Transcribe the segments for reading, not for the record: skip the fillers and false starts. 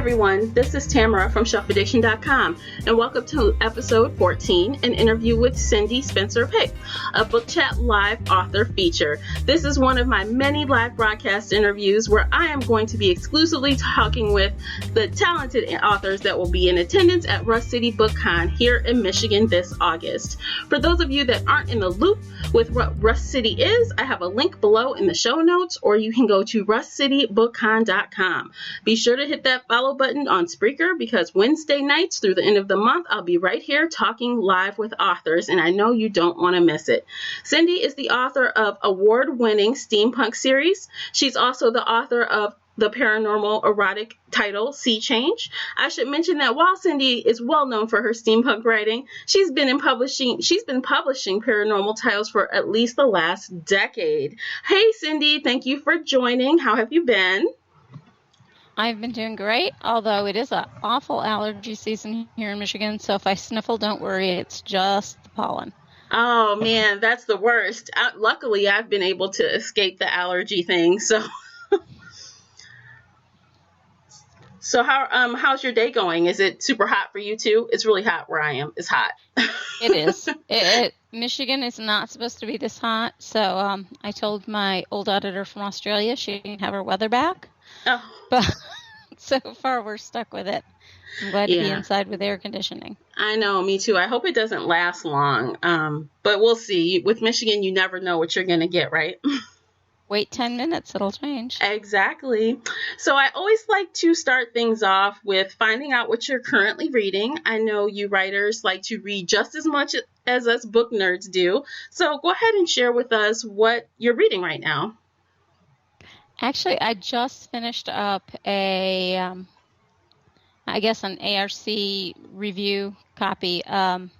everyone, this is Tamara from ShelfAddiction.com, and welcome to episode 14, an interview with Cindy Spencer Pape, a Book Chat Live author feature. This is one of my many live broadcast interviews where I am going to be exclusively talking with the talented authors that will be in attendance at Rust City BookCon here in Michigan this August. For those of you that aren't in the loop with what Rust City is, I have a link below in the show notes, or you can go to rustcitybookcon.com. Be sure to hit that follow button on Spreaker because Wednesday nights through the end of the month, I'll be right here talking live with authors, and I know you don't want to miss it. Cindy is the author of award-winning steampunk series. She's also the author of the paranormal erotic title Sea Change. I should mention that while Cindy is well known for her steampunk writing, she's been publishing paranormal titles for at least the last decade. Hey Cindy, thank you for joining. How have you been? I've been doing great, although it is an awful allergy season here in Michigan, so if I sniffle, don't worry, it's just the pollen. Oh man, that's the worst. Luckily, I've been able to escape the allergy thing, so... So how's your day going? Is it super hot for you too? It's really hot where I am. It's hot. It is. Michigan is not supposed to be this hot, so I told my old editor from Australia she can have her weather back. Oh. But so far we're stuck with it. I'm glad to be inside with air conditioning. I know, me too. I hope it doesn't last long. But we'll see. With Michigan, you never know what you're going to get, right? Wait 10 minutes, it'll change. Exactly. So I always like to start things off with finding out what you're currently reading. I know you writers like to read just as much as us book nerds do. So go ahead and share with us what you're reading right now. Actually, I just finished up an ARC review copy of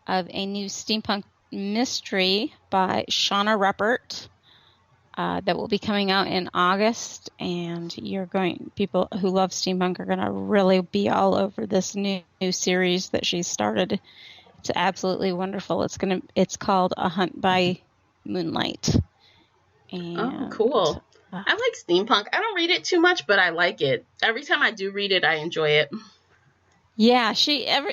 a new steampunk mystery by Shauna Ruppert. That will be coming out in August, and people who love steampunk are going to really be all over this new series that she's started. It's absolutely wonderful. It's called A Hunt by Moonlight. And, oh, cool. I like steampunk. I don't read it too much, but I like it. Every time I do read it, I enjoy it. Yeah,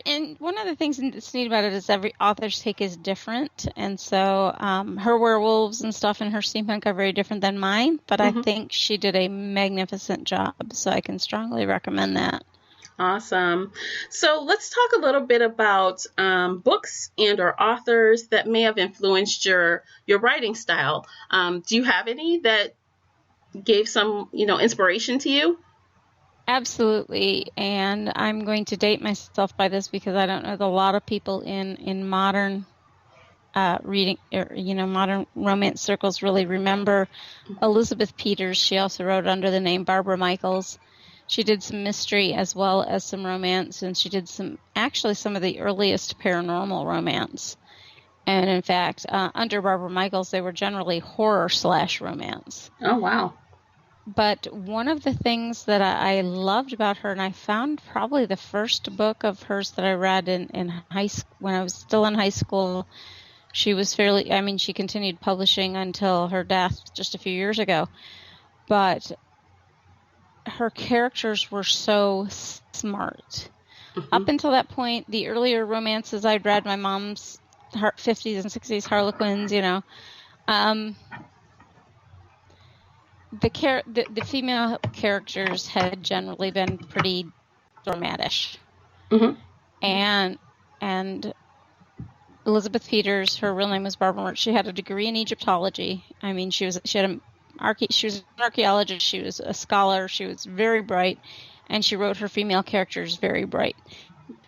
and one of the things that's neat about it is every author's take is different, and so her werewolves and stuff in her steampunk are very different than mine, but I think she did a magnificent job, so I can strongly recommend that. Awesome. So let's talk a little bit about books and or authors that may have influenced your writing style. Do you have any that gave some, inspiration to you? Absolutely, and I'm going to date myself by this because I don't know that a lot of people in modern reading, modern romance circles really remember Elizabeth Peters. She also wrote under the name Barbara Michaels. She did some mystery as well as some romance, and she did some of the earliest paranormal romance. And in fact, under Barbara Michaels, they were generally horror/romance. Oh, wow. But one of the things that I loved about her, and I found probably the first book of hers that I read in high school, when I was still in high school, she continued publishing until her death just a few years ago. But her characters were so smart. Up until that point, the earlier romances I'd read, my mom's 50s and 60s Harlequins, the female characters had generally been pretty dramatic. And Elizabeth Peters, her real name was Barbara Mertz. She had a degree in Egyptology. I mean, she was an archaeologist. She was a scholar. She was very bright, and she wrote her female characters very bright.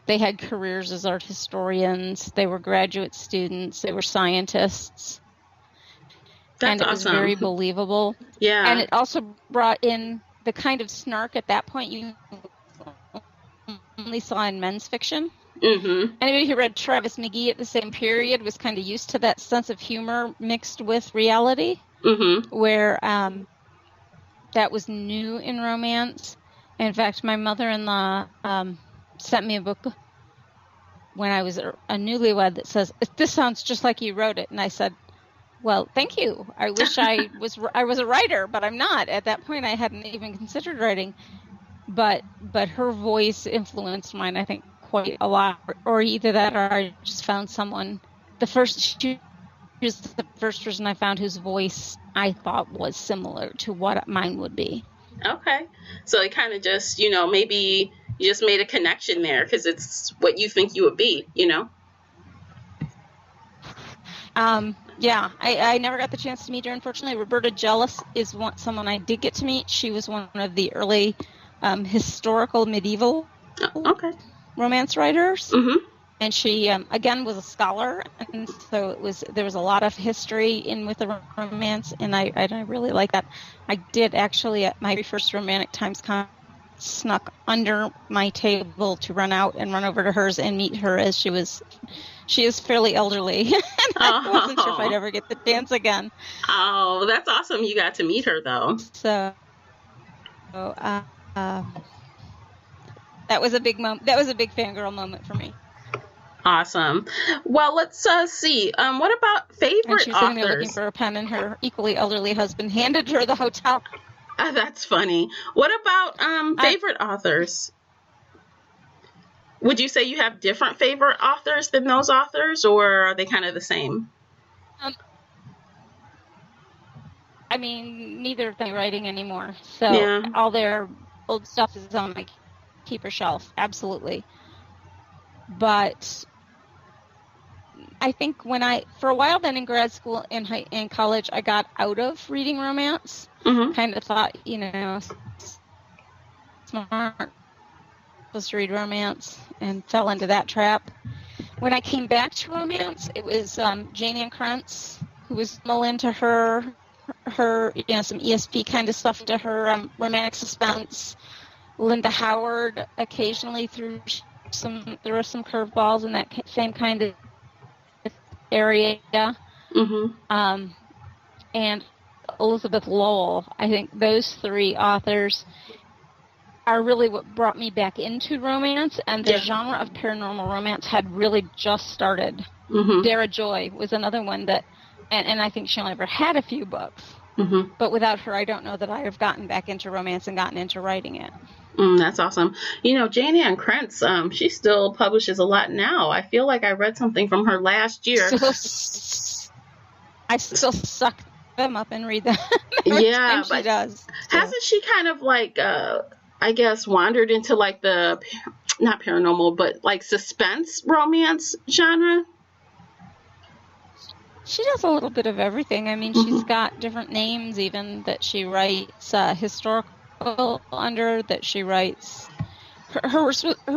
They had careers as art historians. They were graduate students. They were scientists. That's awesome. It was very believable. Yeah. And it also brought in the kind of snark at that point you only saw in men's fiction. Anybody who read Travis McGee at the same period was kind of used to that sense of humor mixed with reality, where that was new in romance. In fact, my mother-in-law sent me a book when I was a newlywed that says, "This sounds just like you wrote it." And I said, "Well, thank you. I wish I was a writer, but I'm not." At that point, I hadn't even considered writing. but her voice influenced mine, I think, quite a lot. Or either that, or I just found someone. She was the first person I found whose voice I thought was similar to what mine would be. Okay. So it kind of just, maybe you just made a connection there because it's what you think you would be, Yeah, I never got the chance to meet her, unfortunately. Roberta Jealous is someone I did get to meet. She was one of the early historical medieval romance writers. Mm-hmm. And she, again, was a scholar, and so there was a lot of history in with the romance, and I really like that. I did actually, at my first Romantic Times con, snuck under my table to run out and run over to hers and meet her, as she is fairly elderly, and I wasn't sure if I'd ever get the chance again. Oh, that's awesome! You got to meet her, though. So, that was a big moment. That was a big fangirl moment for me. Awesome. Well, let's see. What about favorite and she was sitting there authors? looking for a pen, and her equally elderly husband handed her the hotel. That's funny. What about favorite authors? Would you say you have different favorite authors than those authors, or are they kind of the same? I mean, neither of them are writing anymore, so all their old stuff is on my keeper shelf, absolutely. But I think for a while then in grad school and in college, I got out of reading romance. Mm-hmm. Kind of thought, smart, supposed to read romance, and fell into that trap. When I came back to romance, it was Jane Ann Krentz, who was more into her some ESP kind of stuff, into her romantic suspense. Linda Howard occasionally threw some curveballs in that same kind of area. Mm-hmm. And Elizabeth Lowell. I think those three authors are really what brought me back into romance, and the genre of paranormal romance had really just started. Mm-hmm. Dara Joy was another one that, and I think she only ever had a few books, mm-hmm. but without her, I don't know that I have gotten back into romance and gotten into writing it. That's awesome. Jane Ann Krentz, she still publishes a lot now. I feel like I read something from her last year. I still suck them up and read them. Yeah, but she does. So. Hasn't she kind of like, I guess, wandered into like the, not paranormal, but like suspense romance genre? She does a little bit of everything. I mean, mm-hmm. she's got different names even that she writes historical under, that she writes. Her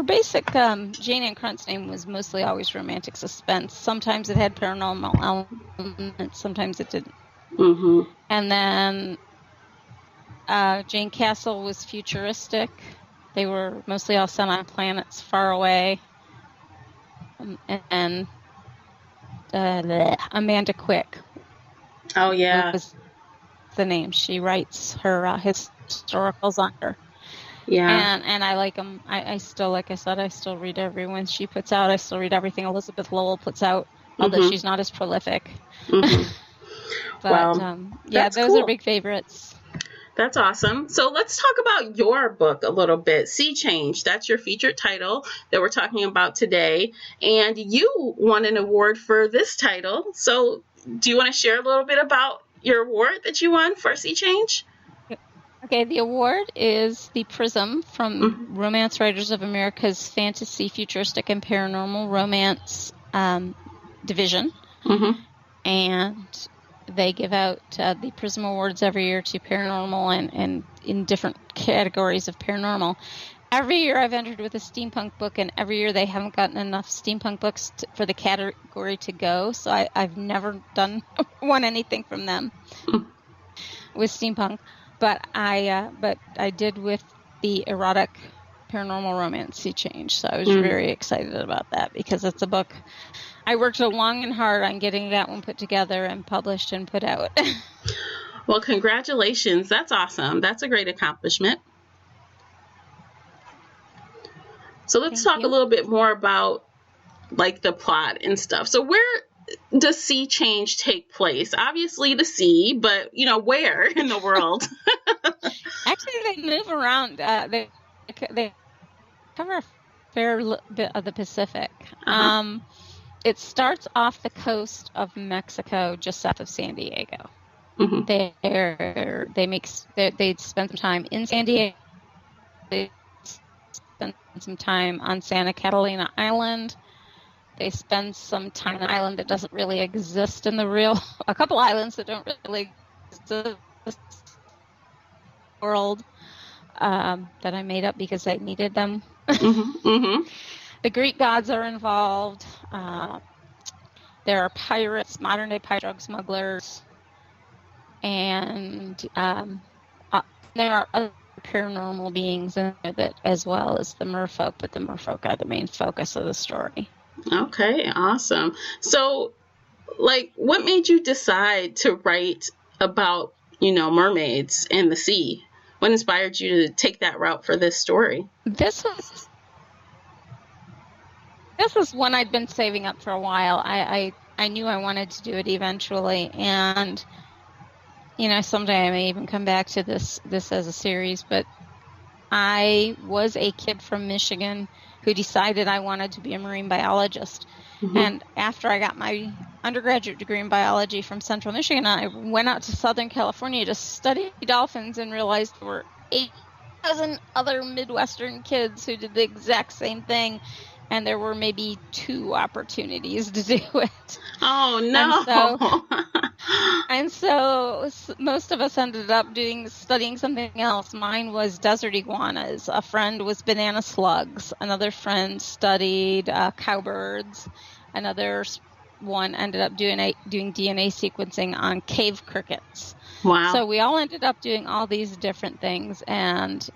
basic Jane Ann Krentz name was mostly always romantic suspense. Sometimes it had paranormal elements, sometimes it didn't. Mm-hmm. And then Jane Castle was futuristic. They were mostly all set on planets far away. And Amanda Quick. Oh, yeah. Was the name. She writes her historicals under. Yeah. And I like them. I still, like I said, I still read everyone she puts out. I still read everything Elizabeth Lowell puts out, although mm-hmm. she's not as prolific. Mm-hmm. But, yeah, those cool. are big favorites. That's awesome. So let's talk about your book a little bit. Sea Change, that's your featured title that we're talking about today. And you won an award for this title. So do you want to share a little bit about your award that you won for Sea Change? Okay, the award is the Prism from mm-hmm. Romance Writers of America's Fantasy, Futuristic, and Paranormal Romance division. Mm-hmm. And they give out the Prism Awards every year to paranormal and in different categories of paranormal. Every year I've entered with a steampunk book, and every year they haven't gotten enough steampunk books for the category to go. So I've never won anything from them with steampunk. But I did with the erotic paranormal romance Sea Change. So I was very excited about that, because it's a book I worked long and hard on getting that one put together and published and put out. Well, congratulations. That's awesome. That's a great accomplishment. So let's talk a little bit more about like the plot and stuff. So where does Sea Change take place? Obviously the sea, but where in the world? Actually, they move around. They they cover a fair bit of the Pacific. Uh-huh. It starts off the coast of Mexico, just south of San Diego. Mm-hmm. They spend some time in San Diego. They spend some time on Santa Catalina Island. They spend some time on an island that doesn't really exist in the real, a couple islands that don't really exist in the world, that I made up because I needed them. Mm-hmm. Mm-hmm. The Greek gods are involved. There are pirates, modern day pirate drug smugglers, and there are other paranormal beings in it as well as the merfolk, but the merfolk are the main focus of the story. Okay, awesome. So, like, what made you decide to write about, mermaids and the sea? What inspired you to take that route for this story? This was one I'd been saving up for a while. I knew I wanted to do it eventually, and someday I may even come back to this as a series, but I was a kid from Michigan who decided I wanted to be a marine biologist. Mm-hmm. And after I got my undergraduate degree in biology from Central Michigan, I went out to Southern California to study dolphins and realized there were 8,000 other Midwestern kids who did the exact same thing. And there were maybe 2 opportunities to do it. Oh, no. And so most of us ended up studying something else. Mine was desert iguanas. A friend was banana slugs. Another friend studied cowbirds. Another one ended up doing DNA sequencing on cave crickets. Wow. So we all ended up doing all these different things, and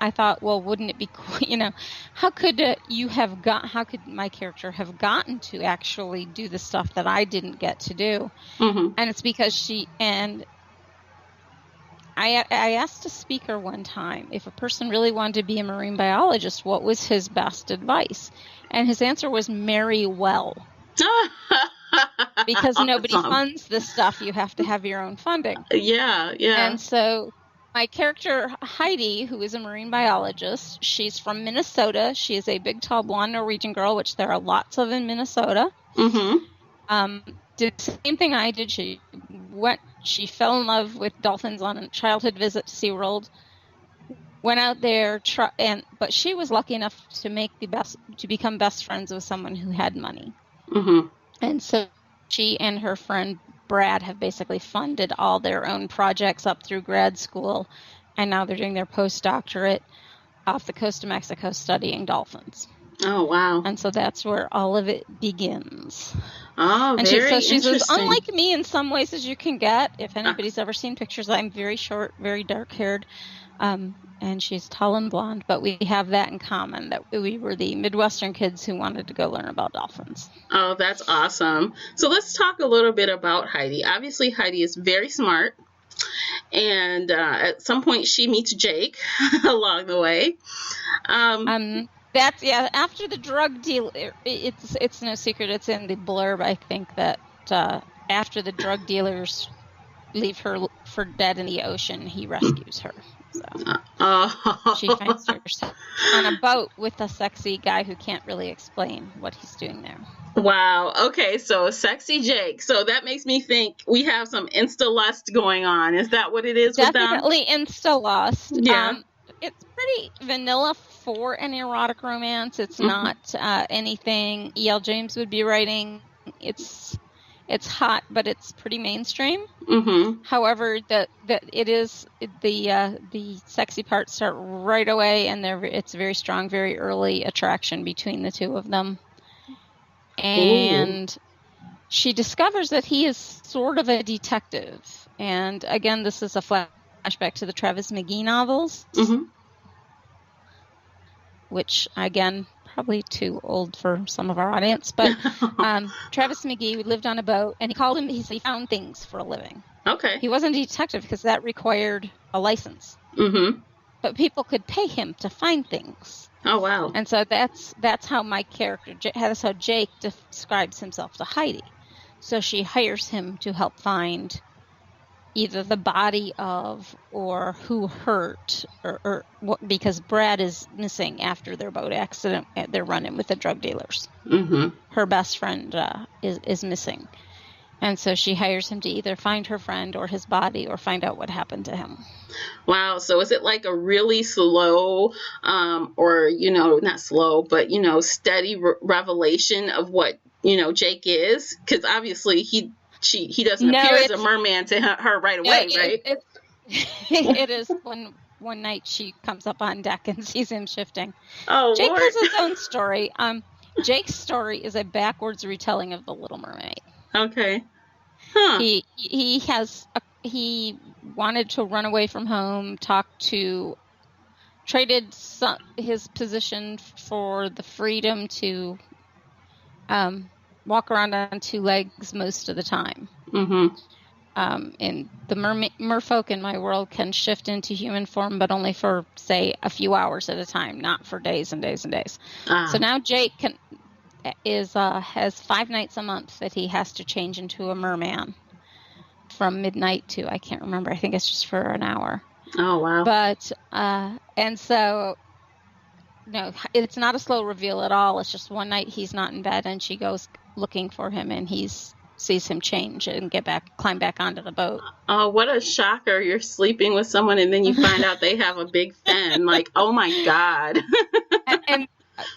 I thought, well, wouldn't it be cool? How could my character have gotten to actually do the stuff that I didn't get to do? Mm-hmm. And it's because I asked a speaker one time if a person really wanted to be a marine biologist, what was his best advice? And his answer was marry well. Because nobody funds this stuff. You have to have your own funding. Yeah. And so my character, Heidi, who is a marine biologist, she's from Minnesota. She is a big, tall, blonde Norwegian girl, which there are lots of in Minnesota. Mm-hmm. Did the same thing I did. She fell in love with dolphins on a childhood visit to SeaWorld. Went out there, but she was lucky enough to become best friends with someone who had money. Mm-hmm. And so she and her friend Brad have basically funded all their own projects up through grad school, and now they're doing their postdoctorate off the coast of Mexico studying dolphins. Oh, wow. And so that's where all of it begins. Oh, and very she's interesting. as unlike me in some ways as you can get. If anybody's ever seen pictures, I'm very short, very dark-haired, and she's tall and blonde, but we have that in common, that we were the Midwestern kids who wanted to go learn about dolphins. Oh, that's awesome. So let's talk a little bit about Heidi. Obviously, Heidi is very smart, and at some point she meets Jake along the way. After the drug deal, it's no secret, it's in the blurb, I think, that after the drug dealers leave her for dead in the ocean, he rescues her. So she finds herself on a boat with a sexy guy who can't really explain what he's doing there. Wow. Okay, so sexy Jake. So that makes me think we have some insta-lust going on. Is that what it is with them? Definitely insta-lust. Yeah. It's pretty vanilla for an erotic romance. It's not anything E.L. James would be writing. It's hot, but it's pretty mainstream. Mm-hmm. However, the sexy parts start right away, and it's very strong, very early attraction between the two of them. And she discovers that he is sort of a detective. And again, this is a flashback to the Travis McGee novels, which, again, probably too old for some of our audience. But Travis McGee lived on a boat, and he said he found things for a living. Okay. He wasn't a detective because that required a license. Mm-hmm. But people could pay him to find things. Oh, wow. And so that's how my character, that's how Jake describes himself to Heidi. So she hires him to help find either the body of or who hurt or what, because Brad is missing after their boat accident. They're running with the drug dealers. Mm-hmm. Her best friend is missing. And so she hires him to either find her friend or his body or find out what happened to him. Wow. So is it like a really slow or, not slow, but, steady revelation of what, Jake is? Because obviously he doesn't appear as a merman to her right away, right? It is one night she comes up on deck and sees him shifting. Oh, Jake Lord. has his own story. Jake's story is a backwards retelling of The Little Mermaid. Okay. Huh. He wanted to run away from home, traded his position for the freedom to walk around on two legs most of the time. Mm-hmm. And the merfolk in my world can shift into human form, but only for, say, a few hours at a time, not for days and days and days. So now Jake has 5 nights a month that he has to change into a merman from midnight to, I can't remember, I think it's just for an hour. Oh, wow. But, and so, no, it's not a slow reveal at all. It's just one night he's not in bed and she goes looking for him and sees him change and climb back onto the boat. Oh, what a shocker. You're sleeping with someone and then you find out they have a big fin. Like, oh my God. and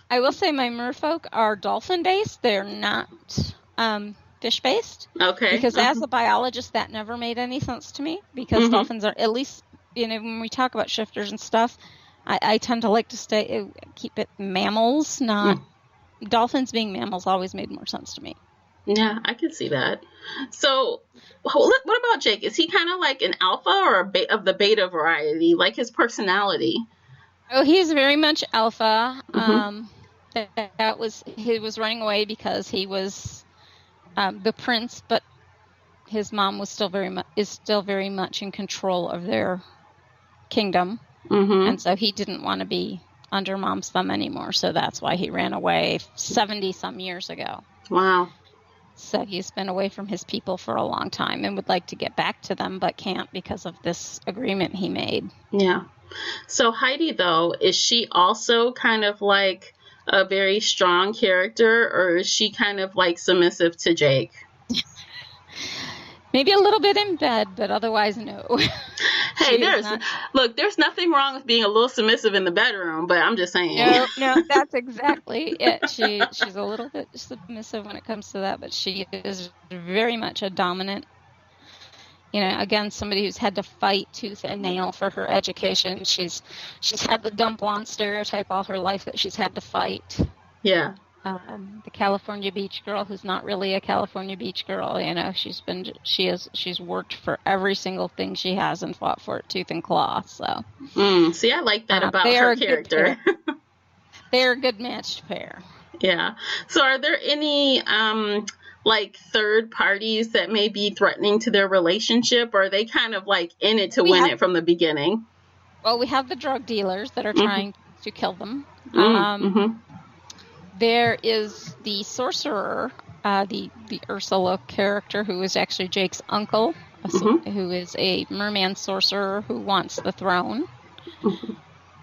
I will say my merfolk are dolphin-based. They're not fish-based. Okay. Because as a biologist, that never made any sense to me. Because dolphins are, at least, when we talk about shifters and stuff, I tend to like to keep it mammals, not dolphins. Being mammals always made more sense to me. Yeah, I can see that. So, what about Jake? Is he kind of like an alpha or of the beta variety, like his personality? Oh, he's very much alpha. He was running away because he was the prince, but his mom is still very much in control of their kingdom, and so he didn't want to be under mom's thumb anymore. So that's why he ran away 70 some years ago. Wow. So he's been away from his people for a long time and would like to get back to them, but can't because of this agreement he made. Yeah. So Heidi, though, is she also kind of like a very strong character, or is she kind of like submissive to Jake? Maybe a little bit in bed, but otherwise, no. Hey, there's nothing wrong with being a little submissive in the bedroom, but I'm just saying. No, that's exactly it. She's a little bit submissive when it comes to that, but she is very much a dominant. Again, somebody who's had to fight tooth and nail for her education. She's had the dumb blonde stereotype all her life that she's had to fight. Yeah. The California beach girl who's not really a California beach girl. She's worked for every single thing she has and fought for it tooth and claw. So. See, I like that about her character. They're a good matched pair. Yeah. So, are there any like third parties that may be threatening to their relationship, or are they kind of like in it to win it from the beginning? Well, we have the drug dealers that are trying to kill them. There is the sorcerer, the Ursula character, who is actually Jake's uncle, who is a merman sorcerer who wants the throne.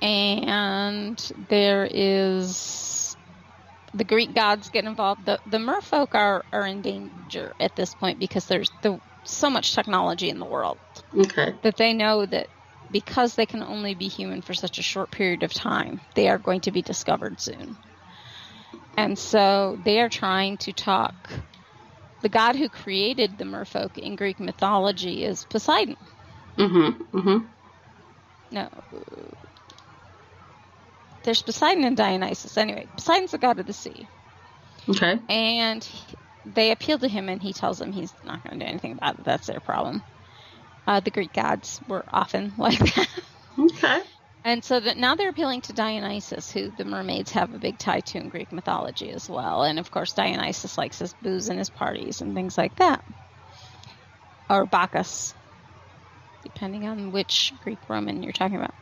And there is the Greek gods get involved. The merfolk are in danger at this point because there's so much technology in the world that they know that because they can only be human for such a short period of time, they are going to be discovered soon. And so they are trying to talk. The god who created the merfolk in Greek mythology is Poseidon. No. There's Poseidon and Dionysus. Anyway, Poseidon's the god of the sea. Okay. And they appeal to him, and he tells them he's not going to do anything about it. That's their problem. The Greek gods were often like that. Okay. And so now they're appealing to Dionysus, who the mermaids have a big tie to in Greek mythology as well. And, of course, Dionysus likes his booze and his parties and things like that. Or Bacchus, depending on which Greek Roman you're talking about.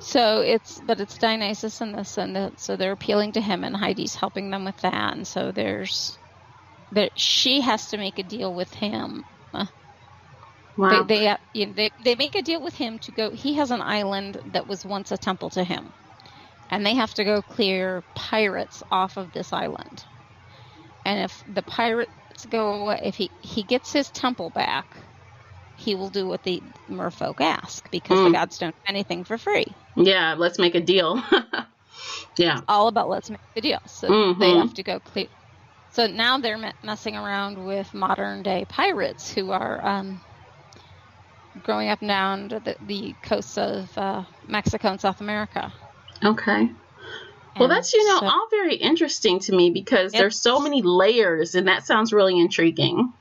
So it's Dionysus and this, so they're appealing to him, and Heidi's helping them with that. And so she has to make a deal with him Wow. They make a deal with him to go. He has an island that was once a temple to him, and they have to go clear pirates off of this island. And if the pirates go away, if he gets his temple back, he will do what the merfolk ask, because the gods don't do anything for free. Yeah, let's make a deal. Yeah. It's all about let's make the deal. So they have to go clear. So now they're messing around with modern day pirates who are growing up and down the coasts of Mexico and South America. Okay. Well, that's, all very interesting to me, because there's so many layers, and that sounds really intriguing.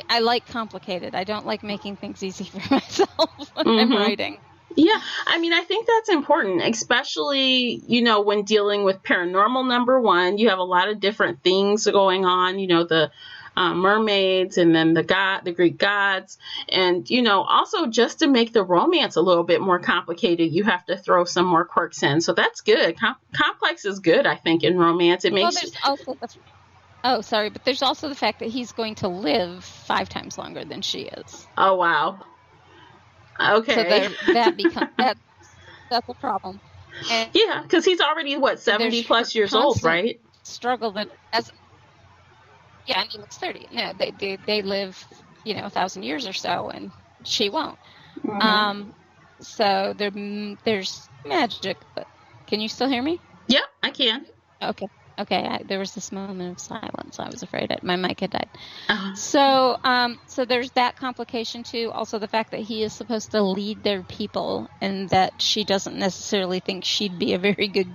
I like complicated. I don't like making things easy for myself when I'm writing. Yeah, I mean, I think that's important, especially, when dealing with paranormal. Number one, you have a lot of different things going on, the mermaids, and then the Greek gods. And, also just to make the romance a little bit more complicated, you have to throw some more quirks in. So that's good. Complex is good, I think, in romance. It makes... but there's also the fact that he's going to live 5 times longer than she is. Oh, wow. Okay. So that's a problem. And yeah, because he's already 70 plus years old, right? Struggle that he looks 30. No, they live 1,000 years or so, and she won't. So there's magic. But can you still hear me? Yep, I can. Okay. There was this moment of silence. I was afraid my mic had died. Uh-huh. So there's that complication too. Also, the fact that he is supposed to lead their people, and that she doesn't necessarily think she'd be a very good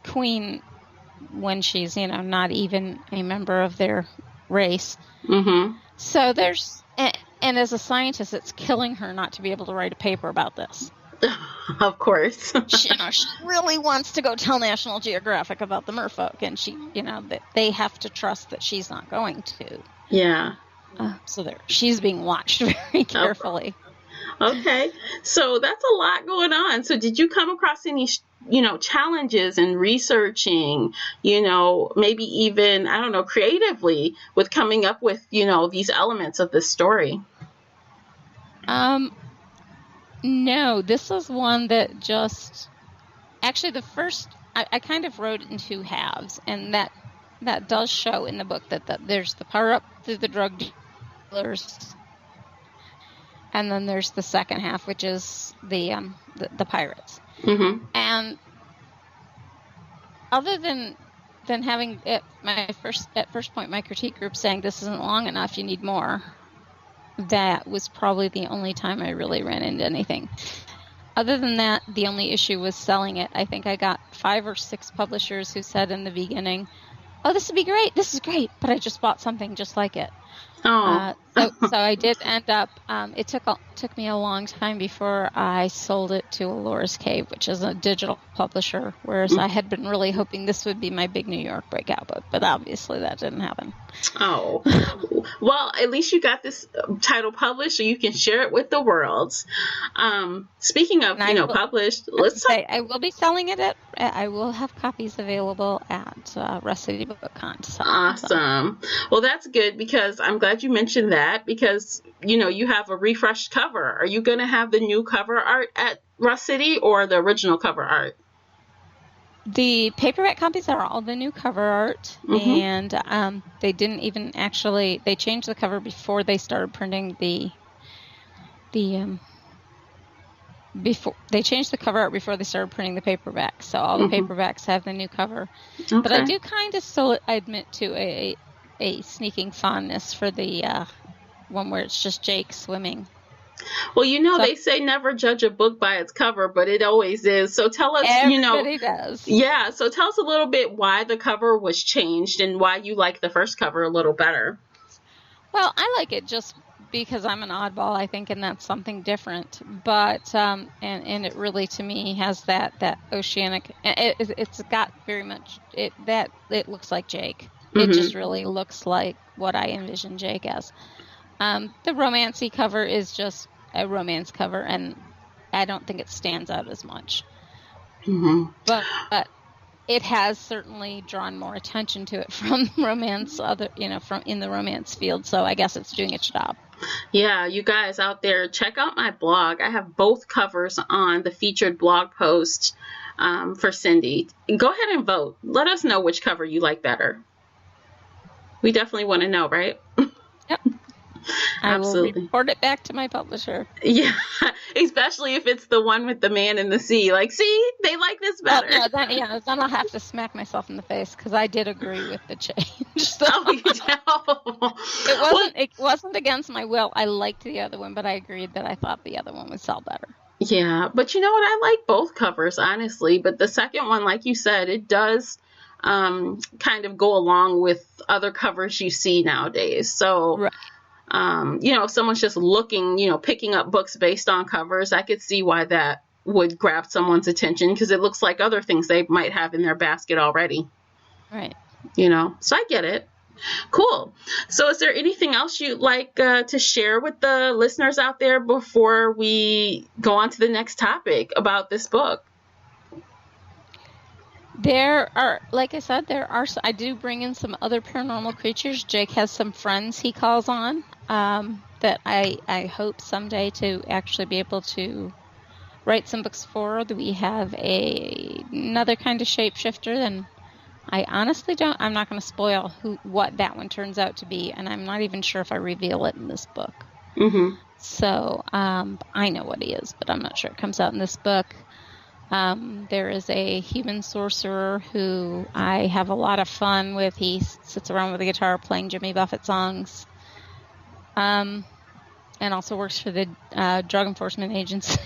queen when she's, not even a member of their race. Mm-hmm. So there's, and as a scientist, it's killing her not to be able to write a paper about this. Of course. she really wants to go tell National Geographic about the merfolk, and they have to trust that she's not going to. Yeah. So she's being watched very carefully. Okay. So that's a lot going on. So did you come across any, challenges in researching, maybe even, I don't know, creatively with coming up with, these elements of this story? No, this is one that actually the first, I kind of wrote it in 2 halves, and that does show in the book that there's the power up through the drug dealers, and then there's the second half, which is the pirates. Mm-hmm. And other than having at first point my critique group saying this isn't long enough, you need more, that was probably the only time I really ran into anything. Other than that, the only issue was selling it. I think I got 5 or 6 publishers who said in the beginning, "Oh, this would be great. This is great, but I just bought something just like it." So I did end up. It took me a long time before I sold it to Alora's Cave, which is a digital publisher. Whereas I had been really hoping this would be my big New York breakout book, but obviously that didn't happen. Oh, well, at least you got this title published, so you can share it with the world. Speaking of, published, let's talk. I will be selling it I will have copies available at Rust City Book Con. Awesome. Well, that's good, because I'm glad you mentioned that, because you have a refreshed cover. Are you going to have the new cover art at Rust City, or the original cover art? The paperback copies are all the new cover art, and they didn't even they changed the cover before they started printing they changed the cover art before they started printing the paperback. So all the paperbacks have the new cover. Okay. But I do kind of still admit to a sneaking fondness for the one where it's just Jake swimming. Well, they say never judge a book by its cover, but it always is. So tell us, everybody does. Yeah. So tell us a little bit why the cover was changed and why you like the first cover a little better. Well, I like it just because I'm an oddball, I think, and that's something different. But and it really, to me, has that oceanic. It's got very much it looks like Jake. It just really looks like what I envision Jake as. The romancy cover is just a romance cover, and I don't think it stands out as much. Mm-hmm. But it has certainly drawn more attention to it from romance, from in the romance field. So I guess it's doing its job. Yeah, you guys out there, check out my blog. I have both covers on the featured blog post for Cindy. Go ahead and vote. Let us know which cover you like better. We definitely want to know, right? Yep. I will report it back to my publisher. Yeah, especially if it's the one with the man in the sea. Like, see, they like this better. Oh, no, then I'll have to smack myself in the face because I did agree with the change. So. Oh, you know. It wasn't against my will. I liked the other one, but I agreed that I thought the other one would sell better. Yeah, but you know what? I like both covers, honestly. But the second one, like you said, it does kind of go along with other covers you see nowadays. So, right. If someone's just looking, picking up books based on covers, I could see why that would grab someone's attention because it looks like other things they might have in their basket already. Right. So I get it. Cool. So is there anything else you'd like to share with the listeners out there before we go on to the next topic about this book? There are, like I said, I do bring in some other paranormal creatures. Jake has some friends he calls on that I hope someday to actually be able to write some books for. We have another kind of shapeshifter, and I honestly I'm not going to spoil what that one turns out to be, and I'm not even sure if I reveal it in this book. Mm-hmm. So I know what he is, but I'm not sure it comes out in this book. There is a human sorcerer who I have a lot of fun with. He sits around with a guitar playing Jimmy Buffett songs, and also works for the Drug Enforcement Agency.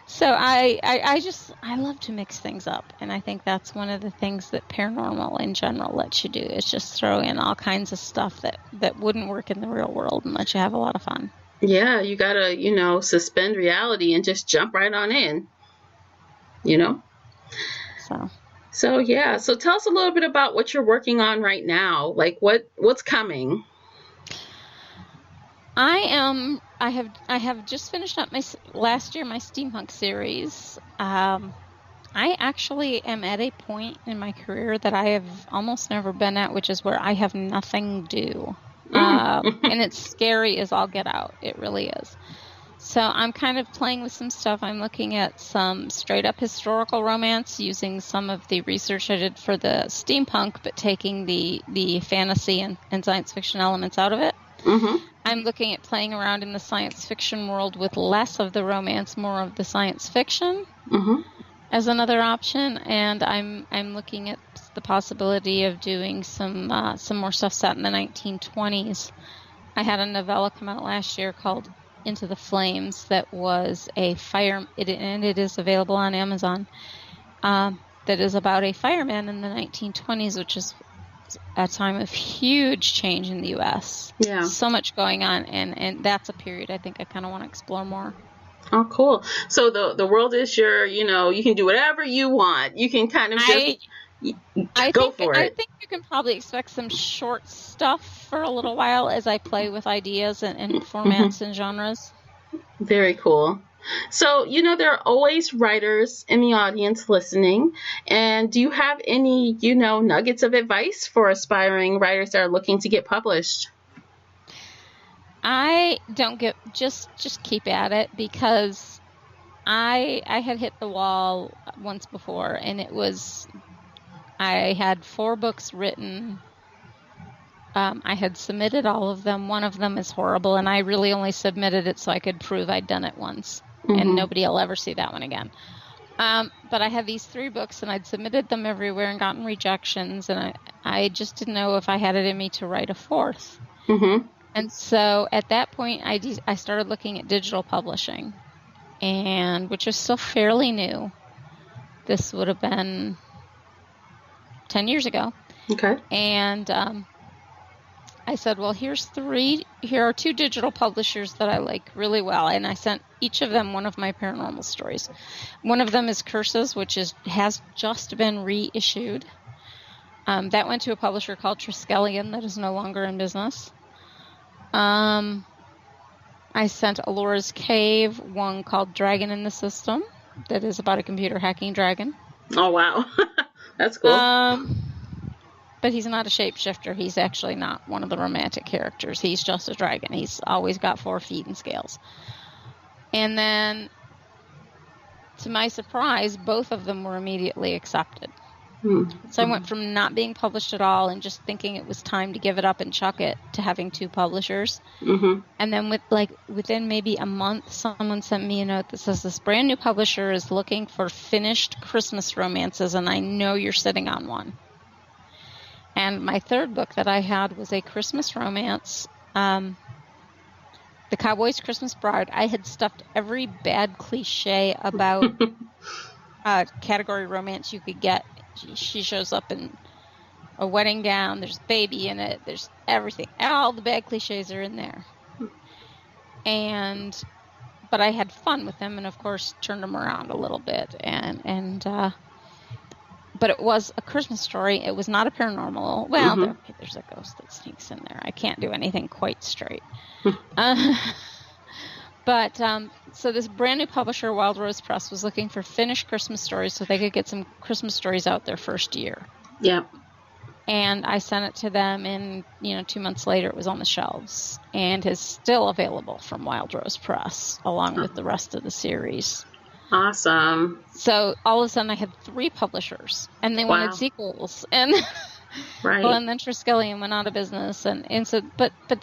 So I love to mix things up, and I think that's one of the things that paranormal in general lets you do, is just throw in all kinds of stuff that wouldn't work in the real world and let you have a lot of fun. Yeah, you gotta, suspend reality and just jump right on in, So yeah. So tell us a little bit about what you're working on right now. Like what's coming? I have just finished up my steampunk series. I actually am at a point in my career that I have almost never been at, which is where I have nothing due. And it's scary as all get out. It really is. So I'm kind of playing with some stuff. I'm looking at some straight up historical romance using some of the research I did for the steampunk, but taking the fantasy and science fiction elements out of it. Mm-hmm. I'm looking at playing around in the science fiction world with less of the romance, more of the science fiction as another option. And I'm looking at the possibility of doing some more stuff set in the 1920s. I had a novella come out last year called Into the Flames that was and it is available on Amazon, that is about a fireman in the 1920s, which is a time of huge change in the U.S. Yeah. So much going on, and that's a period I think I kind of want to explore more. Oh, cool. So the world is your, you can do whatever you want. You can kind of just go for it. I think you can probably expect some short stuff for a little while as I play with ideas and formats and genres. Very cool. So, there are always writers in the audience listening. And do you have any, nuggets of advice for aspiring writers that are looking to get published? I don't just keep at it, because I had hit the wall once before, and I had 4 books written. I had submitted all of them. One of them is horrible, and I really only submitted it so I could prove I'd done it once, and nobody will ever see that one again. But I had these 3 books, and I'd submitted them everywhere and gotten rejections, and I just didn't know if I had it in me to write a 4th. And so at that point, I started looking at digital publishing, and which is still fairly new. This would have been 10 years ago. Okay. And I said, well, here are 2 digital publishers that I like really well. And I sent each of them one of my paranormal stories. One of them is Curses, which has just been reissued. That went to a publisher called Triskelion that is no longer in business. I sent Alora's Cave, one called Dragon in the System, that is about a computer hacking dragon. Oh, wow. That's cool. but he's not a shapeshifter. He's actually not one of the romantic characters. He's just a dragon. He's always got 4 feet and scales. And then, to my surprise, both of them were immediately accepted. So I went from not being published at all and just thinking it was time to give it up and chuck it to having 2 publishers. And then within maybe a month, someone sent me a note that says this brand new publisher is looking for finished Christmas romances, and I know you're sitting on one. And my 3rd book that I had was a Christmas romance, The Cowboy's Christmas Bride. I had stuffed every bad cliche about category romance you could get. She shows up in a wedding gown. There's a baby in it. There's everything. All the bad cliches are in there. But I had fun with them, and of course turned them around a little bit. But it was a Christmas story. It was not a paranormal. Well, there's a ghost that sneaks in there. I can't do anything quite straight. So this brand new publisher, Wild Rose Press, was looking for finished Christmas stories so they could get some Christmas stories out their first year. Yep. And I sent it to them, and 2 months later it was on the shelves and is still available from Wild Rose Press along with the rest of the series. Awesome. So all of a sudden I had 3 publishers, and they wanted sequels, and right. Well, and then Triskelion went out of business, and so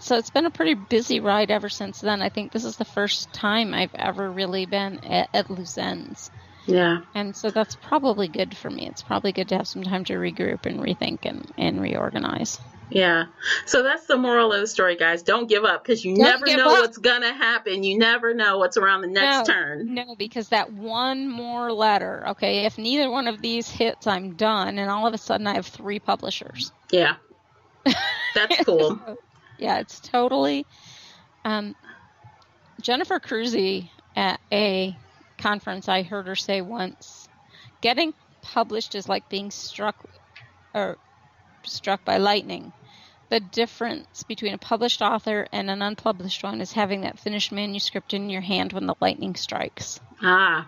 so it's been a pretty busy ride ever since then. I think this is the first time I've ever really been at loose ends. Yeah. And so that's probably good for me. It's probably good to have some time to regroup and rethink and reorganize. Yeah. So that's the moral of the story, guys. Don't give up, because you never know what's going to happen. You never know what's around the next turn. No, because that one more letter, okay, if neither one of these hits, I'm done. And all of a sudden I have 3 publishers. Yeah. That's cool. So, yeah, it's totally. Jennifer Cruzy at a conference, I heard her say once, getting published is like being struck by lightning. The difference between a published author and an unpublished one is having that finished manuscript in your hand when the lightning strikes. Okay.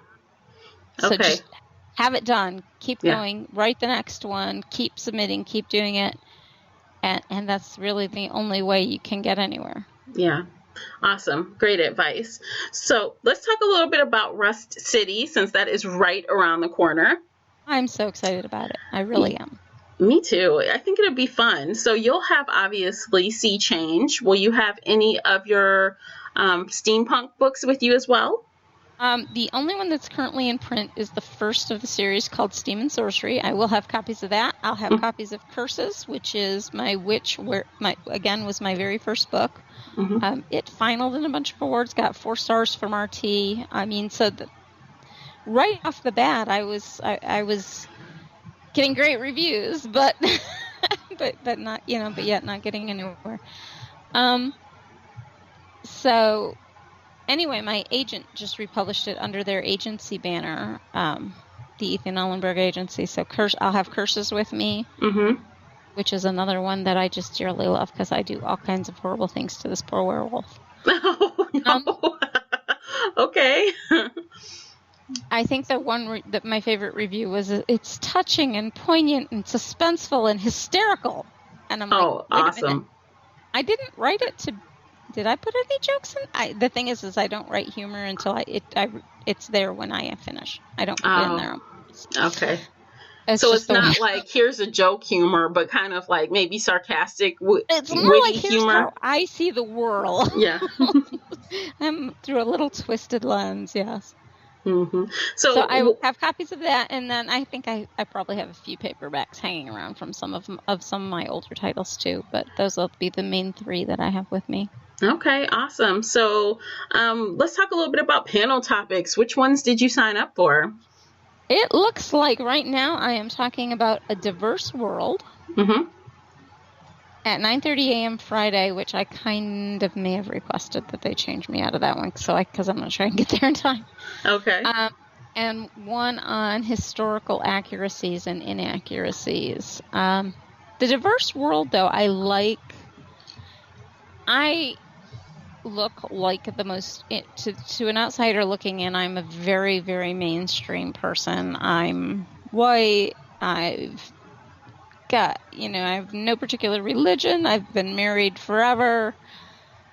So just have it done. Keep going. Write the next one. Keep submitting. Keep doing it. And that's really the only way you can get anywhere. Yeah. Awesome. Great advice. So let's talk a little bit about Rust City, since that is right around the corner. I'm so excited about it. I really am. Me too. I think it'll be fun. So you'll have, obviously, Sea Change. Will you have any of your steampunk books with you as well? The only one that's currently in print is the first of the series called Steam and Sorcery. I will have copies of that. I'll have copies of Curses, which is was my very first book. It finaled in a bunch of awards, got 4 stars from RT. I mean, so right off the bat, I was getting great reviews, but but not, but yet not getting anywhere. So anyway, my agent just republished it under their agency banner, the Ethan Ellenberg Agency. So I'll have Curses with me, which is another one that I just dearly love because I do all kinds of horrible things to this poor werewolf. Oh, no. Okay. I think that one that my favorite review was, it's touching and poignant and suspenseful and hysterical. And I'm like, awesome. I didn't write it to. Did I put any jokes in? The thing is I don't write humor until it's there when I finish. I don't put it in there. Okay. So it's not like, here's a joke humor, but kind of like maybe sarcastic, it's more like, here's humor. How I see the world. Yeah. I'm through a little twisted lens, yes. So I will have copies of that, and then I think I probably have a few paperbacks hanging around from some of my older titles too, but those will be the main 3 that I have with me. Okay, awesome. So let's talk a little bit about panel topics. Which ones did you sign up for? It looks like right now I am talking about a diverse world at 9:30 a.m. Friday, which I kind of may have requested that they change me out of that one because I'm not sure I can get there in time. Okay. And one on historical accuracies and inaccuracies. The diverse world, though, I look like the most, to an outsider looking in, I'm a very, very mainstream person. I'm white. I've got, I have no particular religion. I've been married forever.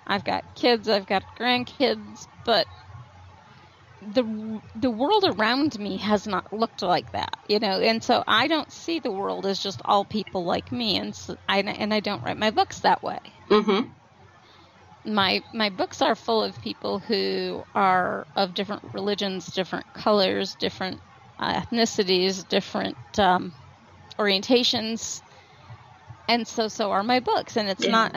I've got kids. I've got grandkids. But the world around me has not looked like that, and so I don't see the world as just all people like me, and I don't write my books that way. Mm-hmm. My books are full of people who are of different religions, different colors, different ethnicities, different orientations, and so are my books, and it's not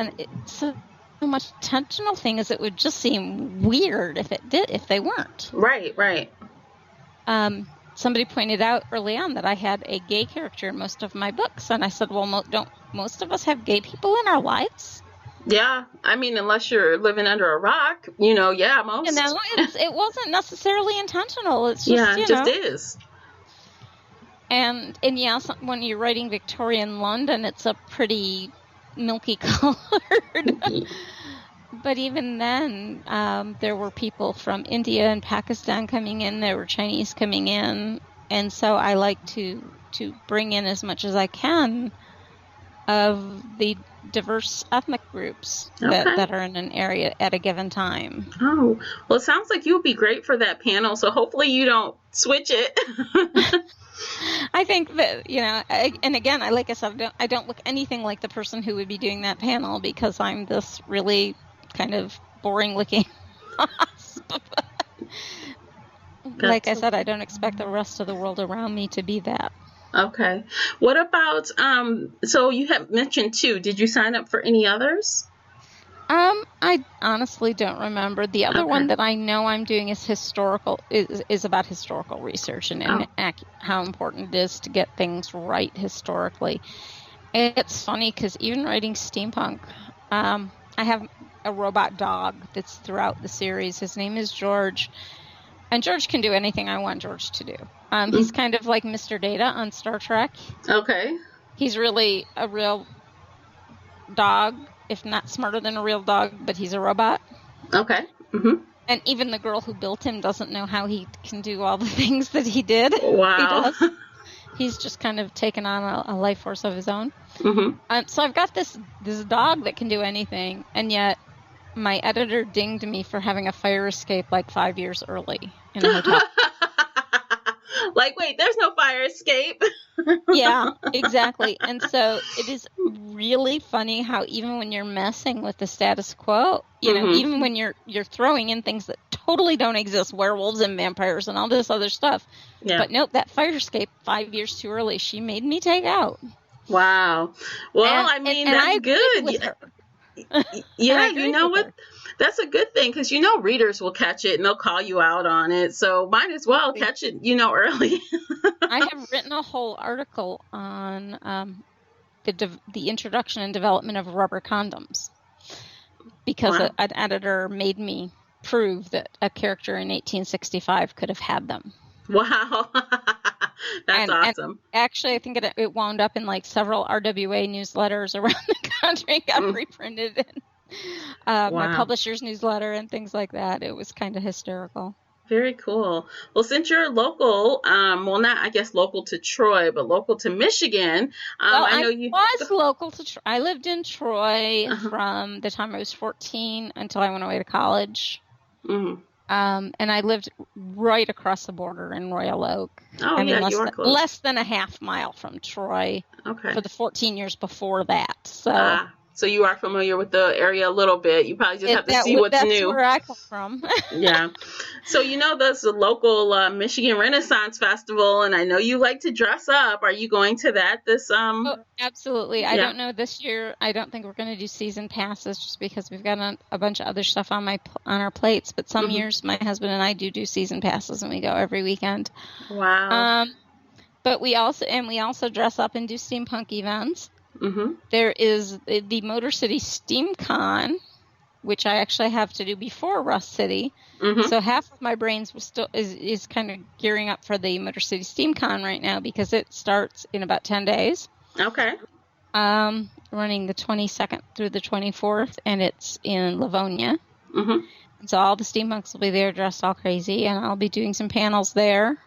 so much intentional thing as it would just seem weird if they weren't. Right. Somebody pointed out early on that I had a gay character in most of my books, and I said, well, don't most of us have gay people in our lives? Yeah, I mean, unless you're living under a rock, most. And it wasn't necessarily intentional. It's just, it just is. And when you're writing Victorian London, it's a pretty milky colored. But even then, there were people from India and Pakistan coming in. There were Chinese coming in. And so I like to bring in as much as I can of the diverse ethnic groups that are in an area at a given time. Oh, well, it sounds like you'll be great for that panel. So hopefully you don't switch it. I think that, and again, like I said, I don't look anything like the person who would be doing that panel because I'm this really kind of boring looking wasp. Like I said, I don't expect the rest of the world around me to be that. Okay. What about, so you have mentioned 2. Did you sign up for any others? I honestly don't remember. The other one that I know I'm doing is about historical research and how important it is to get things right historically. It's funny because even writing steampunk, I have a robot dog that's throughout the series. His name is George. And George can do anything I want George to do. He's kind of like Mr. Data on Star Trek. Okay. He's really a real dog, if not smarter than a real dog, but he's a robot. Okay. Mm-hmm. And even the girl who built him doesn't know how he can do all the things that he did. Wow. He's just kind of taken on a life force of his own. Mm-hmm. So I've got this dog that can do anything, and yet my editor dinged me for having a fire escape like 5 years early in a hotel. Like, wait, there's no fire escape. Yeah, exactly. And so it is really funny how even when you're messing with the status quo, even when you're throwing in things that totally don't exist, werewolves and vampires and all this other stuff. Yeah. But nope, that fire escape 5 years too early, she made me take out. Wow. Well, that's good. With her. Yeah, you know what? That's a good thing because readers will catch it and they'll call you out on it. So might as well catch it, early. I have written a whole article on the introduction and development of rubber condoms because an editor made me prove that a character in 1865 could have had them. Wow. That's awesome. And actually, I think it wound up in like several RWA newsletters around the country, got reprinted in my publisher's newsletter and things like that. It was kind of hysterical. Very cool. Well, since you're local, not, I guess, local to Troy, but local to Michigan, I know you was local to Troy. I lived in Troy from the time I was 14 until I went away to college. Mm-hmm. And I lived right across the border in Royal Oak. Oh, less than a half mile from Troy for the 14 years before that. So you are familiar with the area a little bit. You probably just have to see what's new. That's where I come from. Yeah. So there's a local Michigan Renaissance Festival, and I know you like to dress up. Are you going to that this Oh, absolutely. Yeah. I don't know this year. I don't think we're going to do season passes just because we've got a bunch of other stuff on our plates. But some years, my husband and I do season passes, and we go every weekend. Wow. But we also dress up and do steampunk events. Mm-hmm. There is the Motor City SteamCon, which I actually have to do before Rust City. Mm-hmm. So half of my brains is kind of gearing up for the Motor City SteamCon right now because it starts in about 10 days. Okay. Running the 22nd through the 24th, and it's in Livonia. Mm-hmm. And so all the steampunks will be there dressed all crazy, and I'll be doing some panels there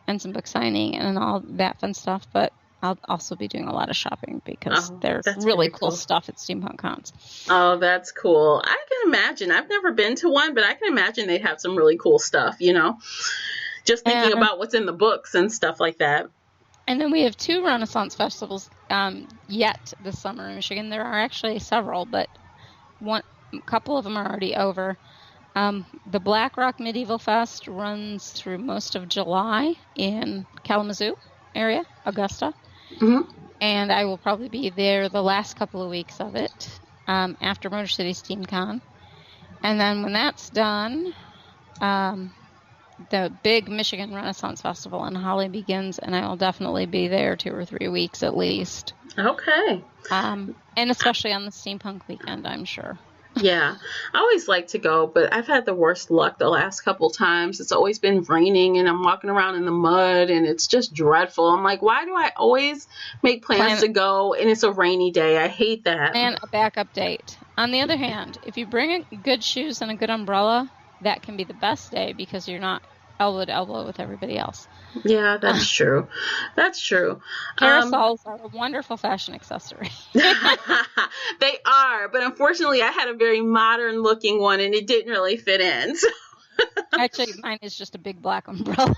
and some book signing and all that fun stuff. But I'll also be doing a lot of shopping because there's that's really cool stuff at steampunk cons. Oh, that's cool. I can imagine. I've never been to one, but I can imagine they'd have some really cool stuff, just thinking about what's in the books and stuff like that. And then we have 2 Renaissance festivals yet this summer in Michigan. There are actually several, but a couple of them are already over. The Black Rock Medieval Fest runs through most of July in Kalamazoo area, Augusta. Mm-hmm. And I will probably be there the last couple of weeks of it after Motor City SteamCon. And then when that's done, the big Michigan Renaissance Festival in Holly begins, and I will definitely be there 2 or 3 weeks at least. Okay. And especially on the steampunk weekend, I'm sure. Yeah, I always like to go, but I've had the worst luck the last couple times. It's always been raining, and I'm walking around in the mud, and it's just dreadful. I'm like, why do I always make plans to go, and it's a rainy day? I hate that. And a backup date. On the other hand, if you bring good shoes and a good umbrella, that can be the best day because you're not elbow to elbow with everybody else. Yeah, that's true. That's true. Parasols are a wonderful fashion accessory. They are, but unfortunately I had a very modern looking one and it didn't really fit in. So. Actually, mine is just a big black umbrella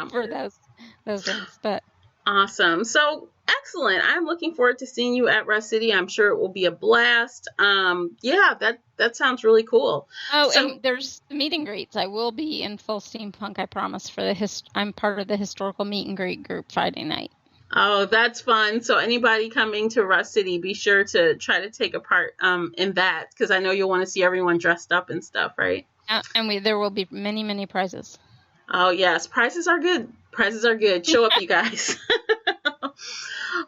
for those things. But awesome. So excellent. I'm looking forward to seeing you at Rust City. I'm sure it will be a blast. Yeah, that sounds really cool. Oh, and there's meet and greets. I will be in full steampunk, I promise, for I'm part of the historical meet and greet group Friday night. Oh, that's fun. So anybody coming to Rust City, be sure to try to take a part in that, because I know you'll want to see everyone dressed up and stuff, right? And there will be many, many prizes. Oh, yes. Prizes are good. Prizes are good. Show up, you guys.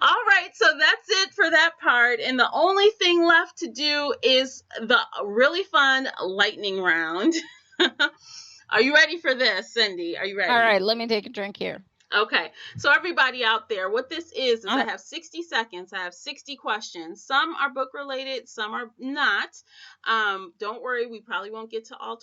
All right. So that's it for that part. And the only thing left to do is the really fun lightning round. Are you ready for this, Cindy? Are you ready? All right. Let me take a drink here. Okay, so everybody out there, what this is I have 60 seconds. I have 60 questions. Some are book related, some are not. Don't worry, we probably won't get to all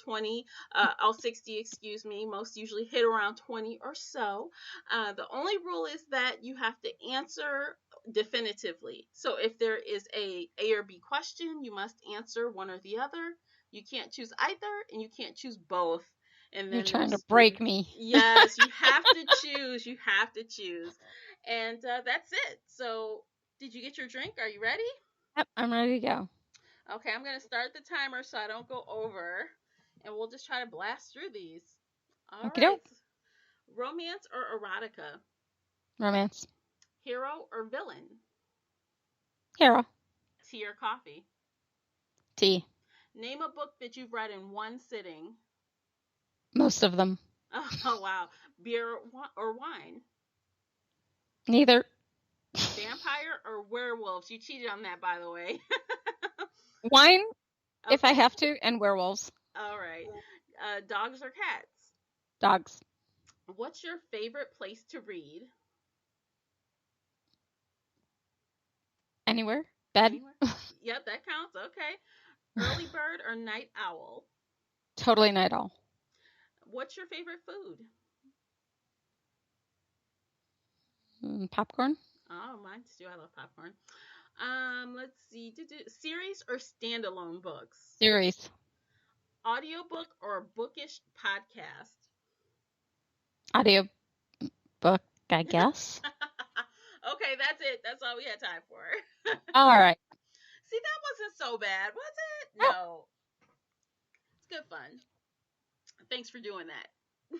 60, excuse me. Most usually hit around 20 or so. The only rule is that you have to answer definitively. So if there is a or B question, you must answer one or the other. You can't choose either, and you can't choose both. And then you're trying to break me. Yes, you have to choose. You have to choose. And that's it. So did you get your drink? Are you ready? Yep, I'm ready to go. Okay, I'm going to start the timer so I don't go over. And we'll just try to blast through these. All right. Romance or erotica? Romance. Hero or villain? Hero. Tea or coffee? Tea. Name a book that you've read in one sitting. Most of them. Oh, wow. Beer or wine? Neither. Vampire or werewolves? You cheated on that, by the way. Wine, if I have to, and werewolves. All right. Dogs or cats? Dogs. What's your favorite place to read? Anywhere. Bed. Anywhere? Yep, that counts. Okay. Early bird or night owl? Totally night owl. What's your favorite food? Popcorn. Oh, mine too. I love popcorn. Let's see. Series or standalone books? Series. Audiobook or bookish podcast? Audio book, I guess. Okay, that's it. That's all we had time for. All right. See, that wasn't so bad, was it? No. It's good fun. Thanks for doing that.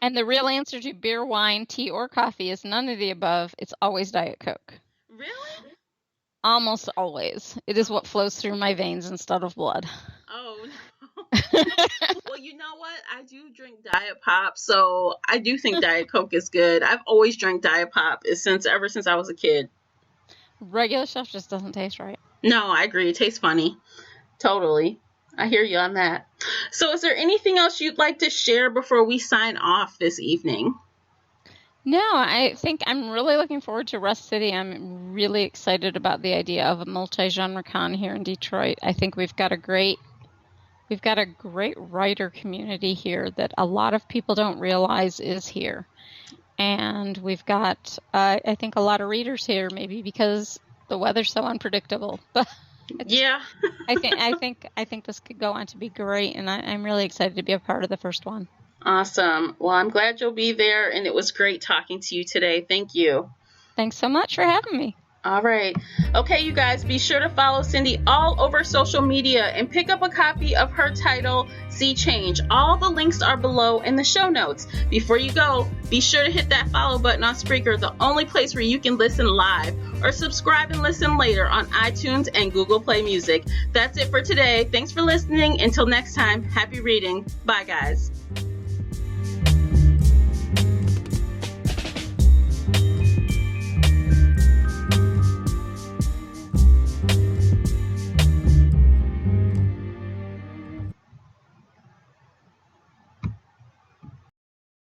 And the real answer to beer, wine, tea, or coffee is none of the above. It's always Diet Coke. Really? Almost always. It is what flows through my veins instead of blood. Oh, no. Well, you know what? I do drink Diet Pop, so I do think Diet Coke is good. I've always drank Diet Pop ever since I was a kid. Regular stuff just doesn't taste right. No, I agree. It tastes funny. Totally. I hear you on that. So is there anything else you'd like to share before we sign off this evening? No, I think I'm really looking forward to Rust City. I'm really excited about the idea of a multi-genre con here in Detroit. I think we've got a great writer community here that a lot of people don't realize is here. And we've got, I think, a lot of readers here, maybe because the weather's so unpredictable. But yeah, I think this could go on to be great, and I'm really excited to be a part of the first one. Awesome. Well, I'm glad you'll be there, and it was great talking to you today. Thank you. Thanks so much for having me. All right. Okay, you guys, be sure to follow Cindy all over social media and pick up a copy of her title, See Change. All the links are below in the show notes. Before you go, be sure to hit that follow button on Spreaker, the only place where you can listen live, or subscribe and listen later on iTunes and Google Play Music. That's it for today. Thanks for listening. Until next time, happy reading. Bye, guys.